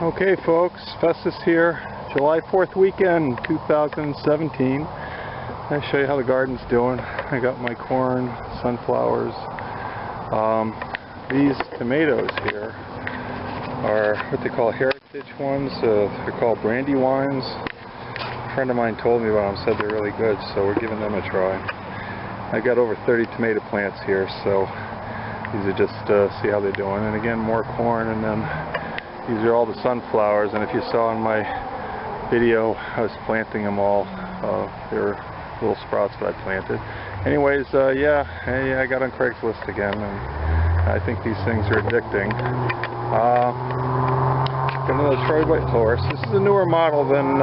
Okay folks, Festus here, July 4th weekend 2017. I'll show you how the garden's doing. I got my corn, sunflowers. These tomatoes here are what they call heritage ones. They're called Brandywines. A friend of mine told me about them, said they're really good, so we're giving them a try. I got over 30 tomato plants here, so these are just see how they're doing. And again, more corn, and then these are all the sunflowers, and if you saw in my video, I was planting them all. They're little sprouts that I planted. Anyways, yeah, I got on Craigslist again, and I think these things are addicting. Got another Troy Bilt Tillers. This is a newer model than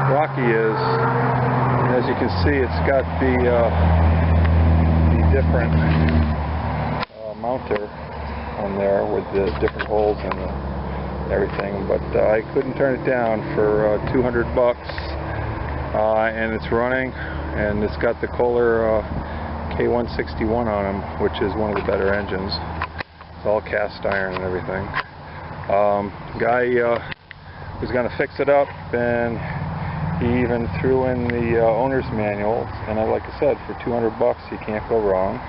Rocky is. And as you can see, it's got the different mounter on there with the different holes and everything, but I couldn't turn it down for $200, and it's running, and it's got the Kohler K161 on them, which is one of the better engines. It's all cast iron and everything. Guy was going to fix it up, and he even threw in the owner's manual, and like I said, for $200 you can't go wrong.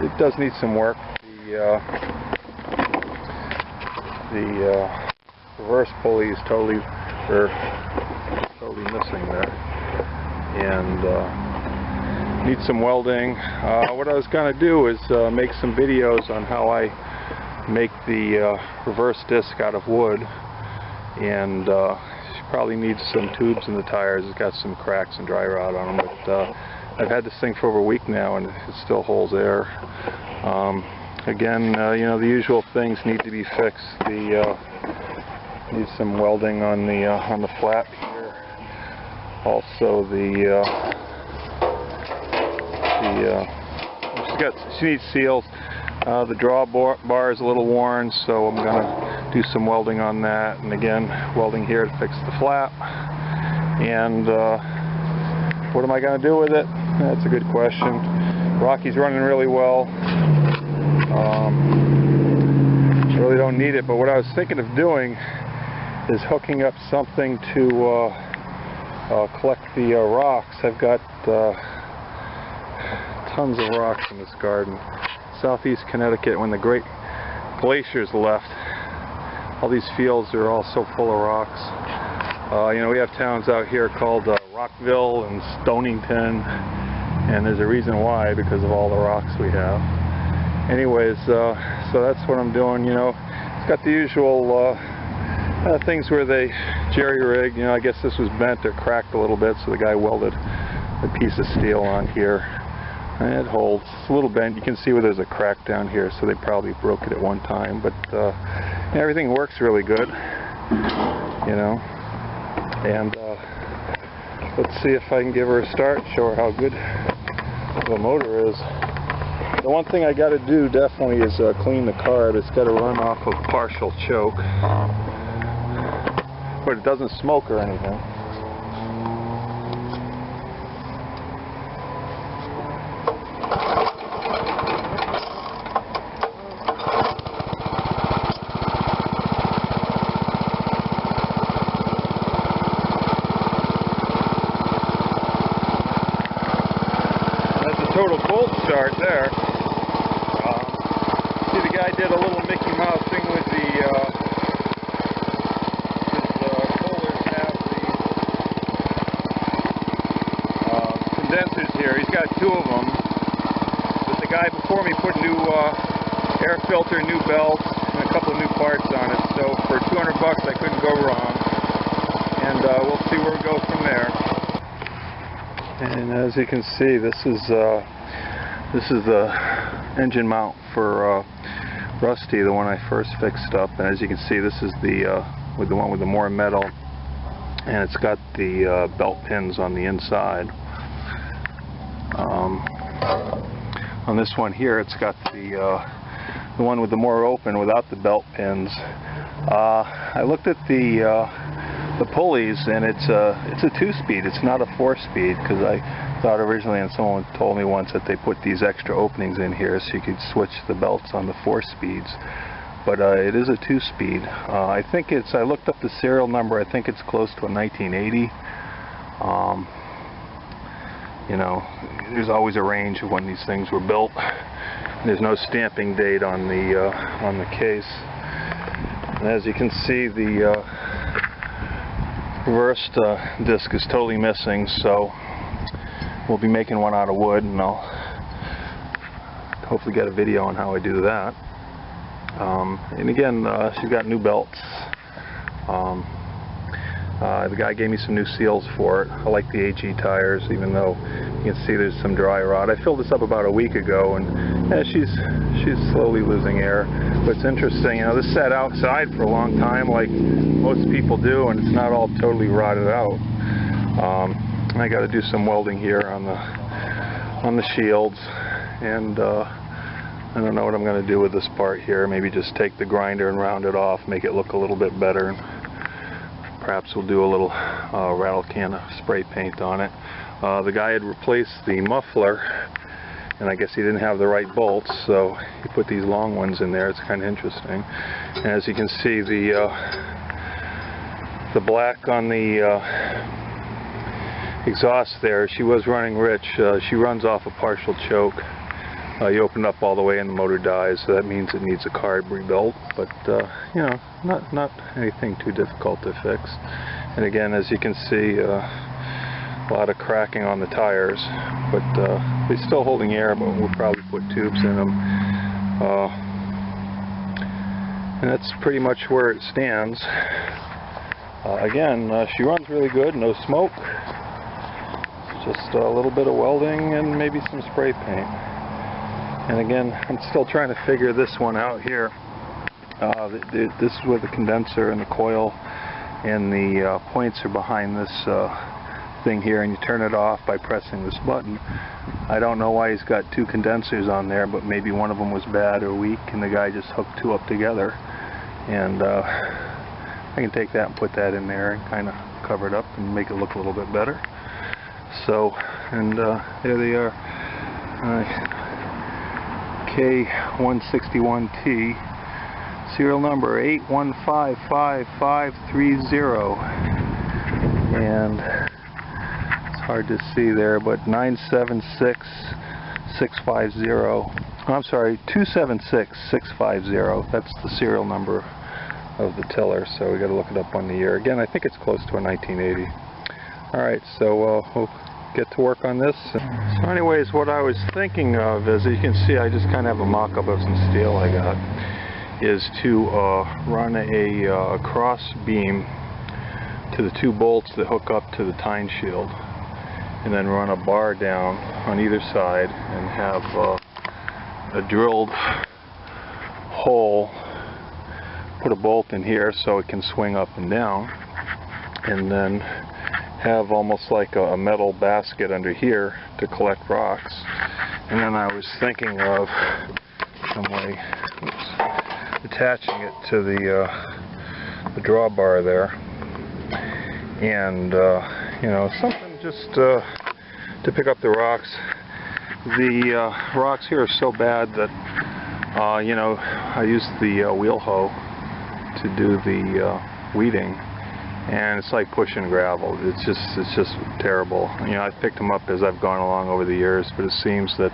It does need some work. The reverse pulley is totally missing there, and needs some welding. What I was going to do is make some videos on how I make the reverse disc out of wood, and she probably needs some tubes in the tires. It's got some cracks and dry rot on them, but I've had this thing for over a week now, and it still holds air. Again, you know, the usual things need to be fixed. Needs some welding on the flap here. Also, she needs seals. The drawbar is a little worn, so I'm gonna do some welding on that. And again, welding here to fix the flap. And what am I gonna do with it? That's a good question. Rocky's running really well. I really don't need it, but what I was thinking of doing is hooking up something to collect the rocks. I've got tons of rocks in this garden. Southeast Connecticut, when the great glaciers left, all these fields are all so full of rocks. You know, we have towns out here called Rockville and Stonington, and there's a reason why, because of all the rocks we have. Anyways, so that's what I'm doing. You know, it's got the usual things where they jerry-rig. You know, I guess this was bent or cracked a little bit, so the guy welded a piece of steel on here, and it holds. It's a little bent. You can see where there's a crack down here, so they probably broke it at one time. But everything works really good, you know. And let's see if I can give her a start, show her how good the motor is. The one thing I got to do definitely is clean the carb. It's got to run off of partial choke, but it doesn't smoke or anything. That's a total cold start there. See, the guy did a little Mickey Mouse thing with the Kohlers have the condensers here. He's got two of them, but the guy before me put new air filter, new belts, and a couple of new parts on it. So for $200 I couldn't go wrong, and we'll see where we go from there. And as you can see, this is the engine mount for Rusty, the one I first fixed up. And as you can see, this is the one with the more metal, and it's got the belt pins on the inside. On this one here, it's got the one with the more open without the belt pins. I looked at the pulleys, and it's a 2-speed. It's not a 4-speed, because I thought originally, and someone told me once, that they put these extra openings in here so you could switch the belts on the 4 speeds. but it is a 2-speed. I think it's, I looked up the serial number, I think it's close to a 1980. You know, there's always a range of when these things were built. There's no stamping date on the case. And as you can see, the reversed disc is totally missing, so we'll be making one out of wood, and I'll hopefully get a video on how I do that. And again, she's got new belts. The guy gave me some new seals for it. I like the AG tires, even though you can see there's some dry rot. I filled this up about a week ago, and yeah, she's slowly losing air. But it's interesting, you know, this sat outside for a long time, like most people do, and it's not all totally rotted out. I got to do some welding here on the shields, and I don't know what I'm going to do with this part here. Maybe just take the grinder and round it off, make it look a little bit better. Perhaps we'll do a little rattle can of spray paint on it. The guy had replaced the muffler, and I guess he didn't have the right bolts, so he put these long ones in there. It's kind of interesting. And as you can see, the black on the exhaust there, she was running rich. She runs off a partial choke. You open it up all the way and the motor dies, so that means it needs a carb rebuilt, but you know, not anything too difficult to fix. And again, as you can see, a lot of cracking on the tires, but they're still holding air, but we'll probably put tubes in them. And that's pretty much where it stands. Again, she runs really good, no smoke, just a little bit of welding and maybe some spray paint. And again, I'm still trying to figure this one out here. This is where the condenser and the coil and the points are behind this thing here, and you turn it off by pressing this button. I don't know why he's got two condensers on there, but maybe one of them was bad or weak, and the guy just hooked two up together. And I can take that and put that in there and kind of cover it up and make it look a little bit better. So, and there they are. K161T, serial number 8155530, and it's hard to see there, but 976650. I'm sorry, 276650. That's the serial number of the tiller, so we got to look it up on the year. Again, I think it's close to a 1980. All right, so we'll get to work on this. So anyways, what I was thinking of is, you can see I just kind of have a mock-up of some steel I got, is to run a cross beam to the two bolts that hook up to the tine shield, and then run a bar down on either side and have a drilled hole, put a bolt in here so it can swing up and down, and then have almost like a metal basket under here to collect rocks. And then I was thinking of some way, attaching it to the drawbar there, and you know, something just to pick up the rocks. The rocks here are so bad that you know, I used the wheel hoe to do the weeding, and it's like pushing gravel. It's just terrible. You know, I've picked them up as I've gone along over the years, but it seems that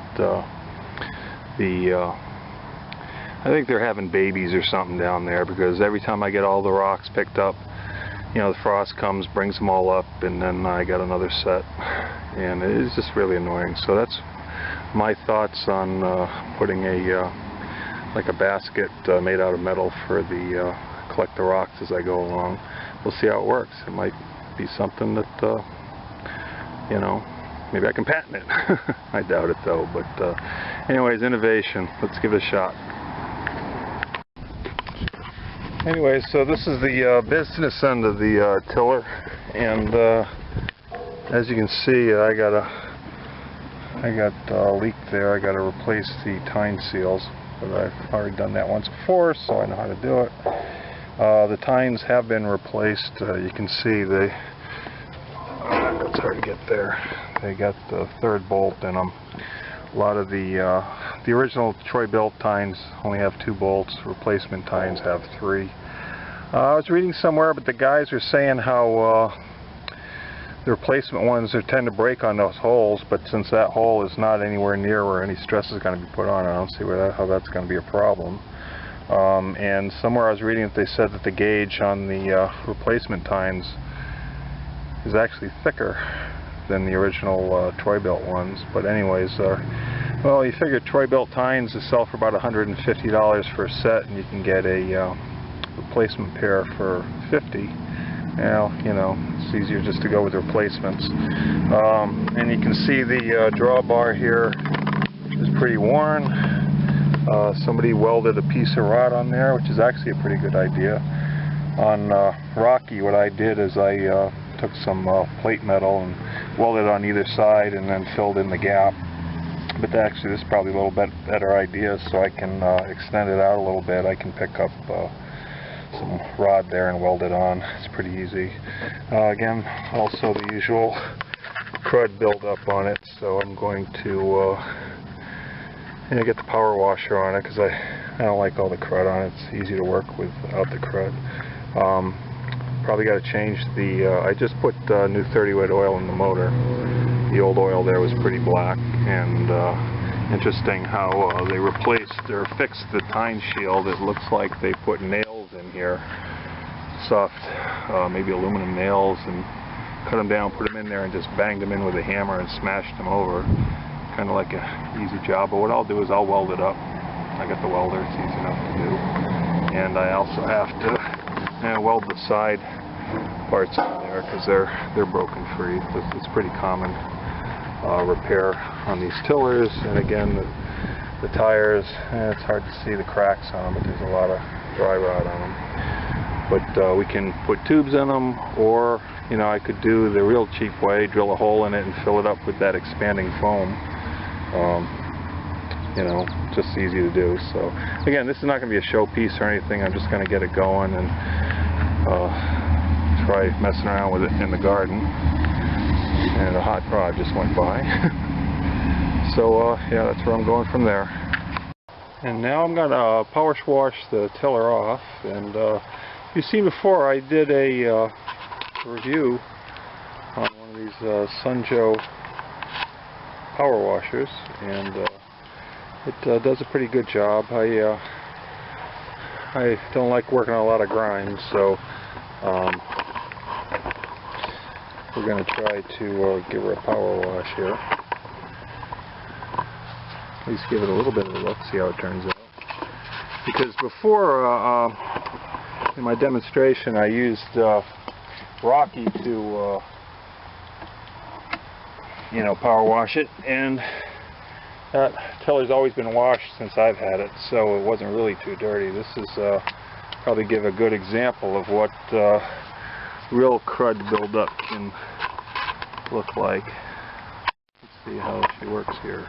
I think they're having babies or something down there, because every time I get all the rocks picked up, you know, the frost comes, brings them all up, and then I got another set, and it's just really annoying. So that's my thoughts on putting a like a basket made out of metal for the collect the rocks as I go along. We'll see how it works. It might be something that you know, maybe I can patent it. I doubt it though, but anyways, innovation. Let's give it a shot. Anyway, so this is the business end of the tiller, and as you can see, I got a leak there. I got to replace the tine seals, but I've already done that once before, so I know how to do it. The tines have been replaced. You can see it's hard to get there. They got the third bolt in them. A lot of the the original Troy Bilt tines only have 2 bolts. Replacement tines have 3. I was reading somewhere, but the guys are saying how the replacement ones tend to break on those holes, but since that hole is not anywhere near where any stress is going to be put on it, I don't see how that's going to be a problem. And somewhere I was reading that they said that the gauge on the replacement tines is actually thicker than the original Troy Bilt ones. But anyways, well, you figure Troy Bilt tines sell for about $150 for a set, and you can get a replacement pair for $50. Well, you know, it's easier just to go with replacements. And you can see the drawbar here is pretty worn. Somebody welded a piece of rod on there, which is actually a pretty good idea. On Rocky, what I did is I took some plate metal and welded on either side and then filled in the gap. But actually this is probably a little bit better idea, so I can extend it out a little bit. I can pick up some rod there and weld it on. It's pretty easy. Again, also the usual crud buildup on it, so I'm going to get the power washer on it because I don't like all the crud on it. It's easy to work without the crud. Probably got to change the I just put new 30 weight oil in the motor. The old oil there was pretty black, and interesting how they replaced or fixed the tine shield. It looks like they put nails in here, soft maybe aluminum nails, and cut them down, put them in there, and just banged them in with a hammer and smashed them over. Kind of like an easy job, but what I'll do is I'll weld it up. I got the welder, it's easy enough to do. And I also have to weld the side parts in there because they're broken free. It's pretty common repair on these tillers. And again, the tires, it's hard to see the cracks on them, but there's a lot of dry rot on them. But we can put tubes in them, or you know, I could do the real cheap way, drill a hole in it and fill it up with that expanding foam. You know, just easy to do. So again, this is not going to be a show piece or anything. I'm just going to get it going and try messing around with it in the garden. And a hot rod just went by. So yeah, that's where I'm going from there. And now I'm going to power wash the tiller off. And you've seen before, I did a review on one of these Sunjo power washers, and it does a pretty good job. I don't like working on a lot of grind, so we're going to try to give her a power wash here. At least give it a little bit of a look, see how it turns out. Because before, in my demonstration, I used Rocky to you know, power wash it, and that tiller's always been washed since I've had it, so it wasn't really too dirty. This is probably give a good example of what real crud buildup can look like. Let's see how she works here.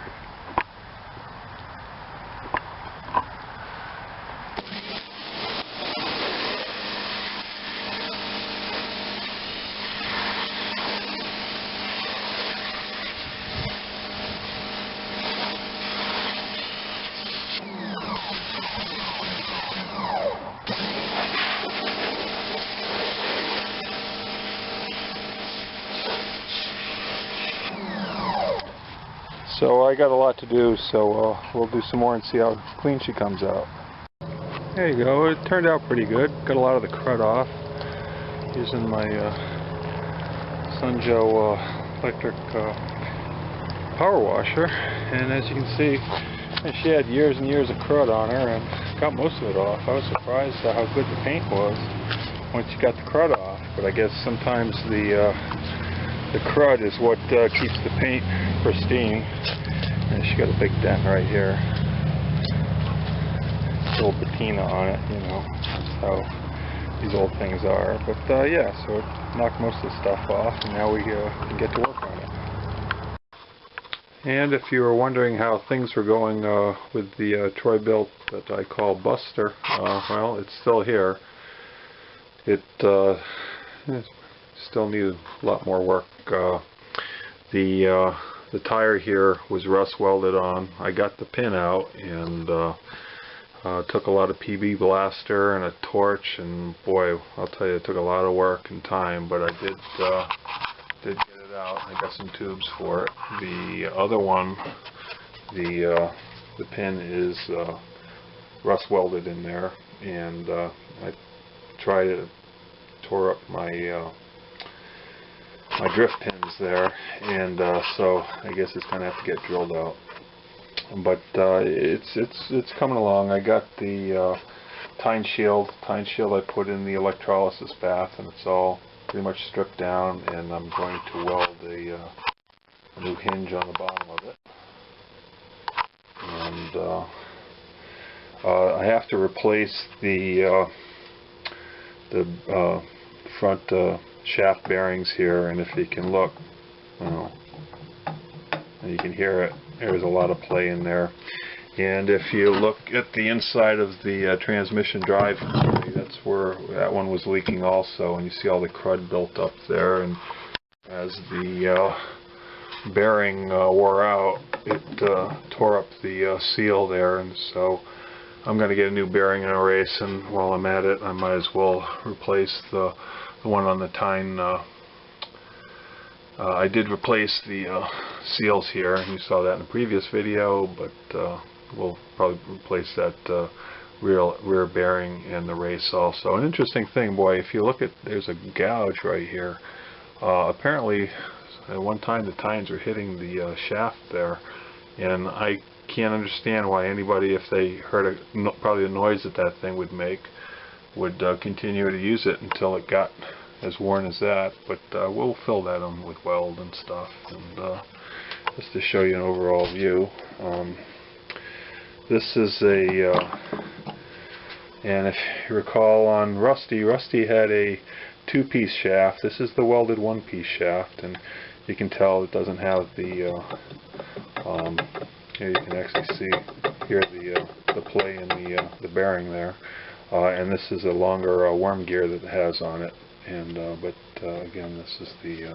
So I got a lot to do, so we'll do some more and see how clean she comes out. There you go. It turned out pretty good. Got a lot of the crud off using my Sunjo electric power washer. And as you can see, she had years and years of crud on her and got most of it off. I was surprised at how good the paint was once you got the crud off. But I guess sometimes the crud is what keeps the paint pristine. And she got a big dent right here. A little patina on it, you know. That's how these old things are. But yeah, so it knocked most of the stuff off, and now we can get to work on it. And if you were wondering how things were going with the Troy Bilt that I call Buster, well, it's still here. It still needs a lot more work. The the tire here was rust welded on. I got the pin out and took a lot of PB blaster and a torch, and boy, I'll tell you, it took a lot of work and time, but I did get it out. I got some tubes for it. The other one, the pin is rust welded in there, and I tried it, tore up my my drift pins there, and so I guess it's gonna have to get drilled out. But it's coming along. I got the tine shield I put in the electrolysis bath, and it's all pretty much stripped down, and I'm going to weld a new hinge on the bottom of it. And I have to replace the front shaft bearings here, and if you can look, and you can hear it, there's a lot of play in there. And if you look at the inside of the transmission drive, that's where that one was leaking also, and you see all the crud built up there, and as the bearing wore out, it tore up the seal there, and so I'm going to get a new bearing and a race, and while I'm at it, I might as well replace the one on the tine. I did replace the seals here, and you saw that in the previous video, but we'll probably replace that rear bearing and the race also. An interesting thing, boy, if you look at, there's a gouge right here. Apparently, at one time the tines were hitting the shaft there, and I can't understand why anybody, if they heard probably the noise that thing would make, would continue to use it until it got as worn as that. But we'll fill that in with weld and stuff, and just to show you an overall view. This is and if you recall on Rusty had a two-piece shaft. This is the welded one-piece shaft, and you can tell it doesn't have the here you can actually hear the play in the bearing there, and this is a longer worm gear that it has on it. And but again, this is the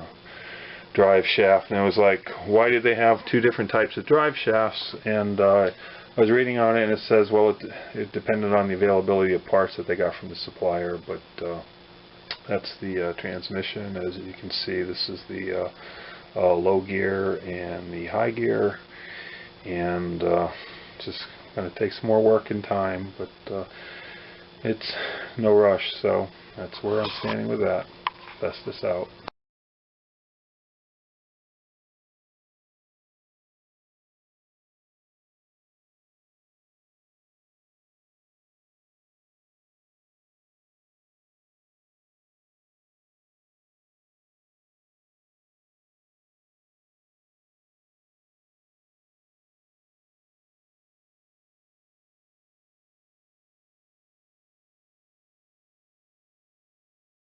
drive shaft, and it was like, why did they have two different types of drive shafts? And I was reading on it, and it says, well, it depended on the availability of parts that they got from the supplier. But that's the transmission. As you can see, this is the low gear and the high gear, and just going to take some more work and time, but it's no rush. So that's where I'm standing with that. Festus out.